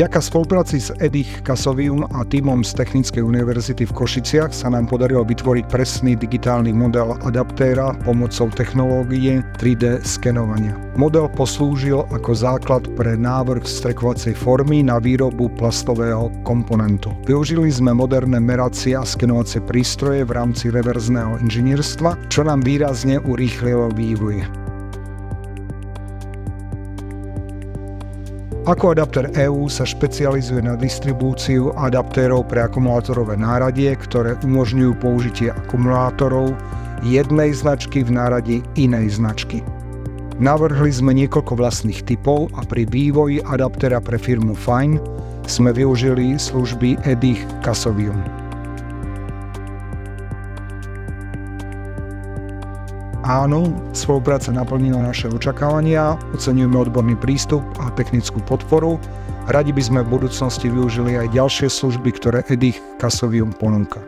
Vďaka spolupráci s Edich Casovium a tímom z Technickej univerzity v Košiciach sa nám podarilo vytvoriť presný digitálny model adaptéra pomocou technológie 3D skenovania. Model poslúžil ako základ pre návrh strekovacej formy na výrobu plastového komponentu. Využili sme moderné meracie a skenovacie prístroje v rámci reverzného inžinierstva, čo nám výrazne urýchlilo vývoj. Ako adaptér EU sa špecializuje na distribúciu adaptérov pre akumulátorové náradie, ktoré umožňujú použitie akumulátorov jednej značky v náradí inej značky. Navrhli sme niekoľko vlastných typov a pri vývoji adaptéra pre firmu Fine sme využili služby Edich Casovium. Áno, spolupráca naplnila naše očakávania, oceňujeme odborný prístup a technickú podporu. Radi by sme v budúcnosti využili aj ďalšie služby, ktoré Edich Casovium ponúka.